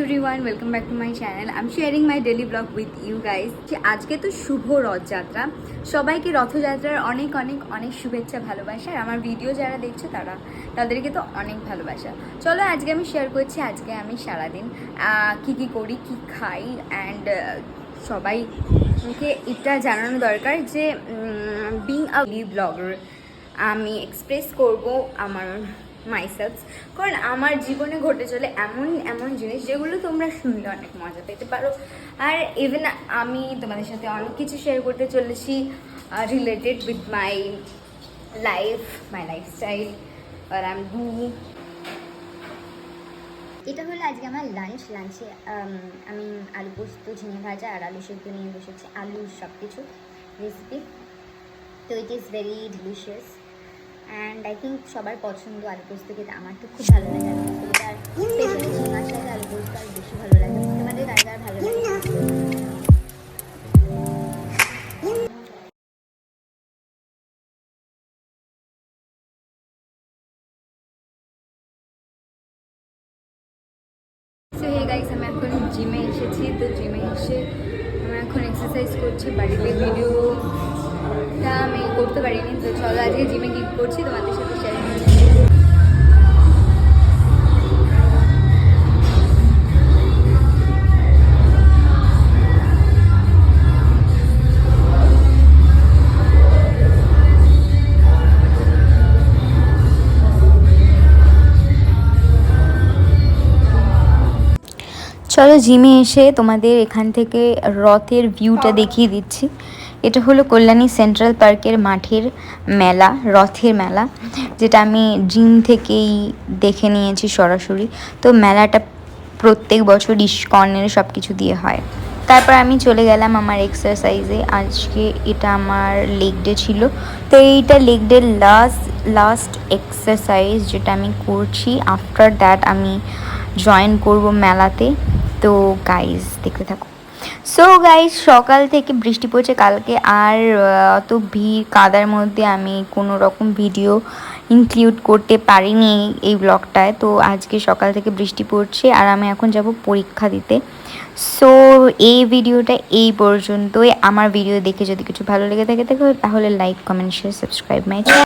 everyone, welcome back to my channel. I'm sharing my daily vlog with you guys. আজকে তো শুভ রথযাত্রা, সবাইকে রথযাত্রার অনেক অনেক অনেক শুভেচ্ছা ভালোবাসা। আর আমার ভিডিও যারা দেখছো তাদেরকে তো অনেক ভালোবাসা। চলো আজকে আমি শেয়ার করছি আজকে আমি সারাদিন কি করি, কি খাই, অ্যান্ড সবাইকে এটা জানানো দরকার যে বিং আ ব্লগার আমি এক্সপ্রেস করব আমার মাইসেলফ, কারণ আমার জীবনে ঘটে চলে এমন এমন জিনিস যেগুলো তোমরা শুনলে অনেক মজা পেতে পারো। আর ইভেন আমি তোমাদের সাথে অনেক কিছু শেয়ার করতে চলেছি রিলেটেড উইথ মাই লাইফস্টাইল আর আই এম ডু। এটা হলো আজকে আমার লাঞ্চে আমি আলু পোস্ত, ঝিঙে ভাজা আর আলু সেদ্ধ নিয়ে বসেছি, আলুর সব কিছু রেসিপি। তো it is very delicious and I think সবার পছন্দ আলু পোস্ত খেতে। আমার তো খুব ভালো লাগে আলু পোস্ত খেতে, আর স্পেশালি ঝিঙার সাথে আলু পোস্ত আর বেশি ভালো লাগে। তোমাদের কার ভালো লাগে? সো হে গাইস, আমি এখন জিমে এসেছি। তো জিমে এসে আমি এখন এক্সারসাইজ করছি। বাড়িতে ভিডিওটা আমি করতে পারিনি, তো চলো আজকে জিমে কী করছি তোমাদের সাথে শেয়ার করছি। চলো জিমে এসে তোমাদের এখান থেকে রথের ভিউটা দেখিয়ে দিচ্ছি। এটা হলো কল্যাণী সেন্ট্রাল পার্কের মাঠের মেলা, রথের মেলা, যেটা আমি জিম থেকেই দেখে নিয়েছি সরাসরি। তো মেলাটা প্রত্যেক বছর ইস্কনের সব কিছু দিয়ে হয়। তারপর আমি চলে গেলাম আমার এক্সারসাইজে। আজকে এটা আমার লেগ ডে ছিল, তো এইটা লেগ ডে লাস্ট এক্সারসাইজ যেটা আমি করছি। আফটার দ্যাট আমি জয়েন করব মেলাতে। তো গাইজ দেখতে থাকো। সো গাইজ সকাল থেকে বৃষ্টি পড়ছে কালকে, আর অত ভিড় কাদার মধ্যে আমি কোনো রকম ভিডিও ইনক্লুড করতে পারিনি এই ব্লগটায়। তো আজকে সকাল থেকে বৃষ্টি পড়ছে আর আমি এখন যাব পরীক্ষা দিতে। সো এই ভিডিওটা এই পর্যন্তই। আমার ভিডিও দেখে যদি কিছু ভালো লেগে থাকে তাহলে like, comment, share, subscribe my channel.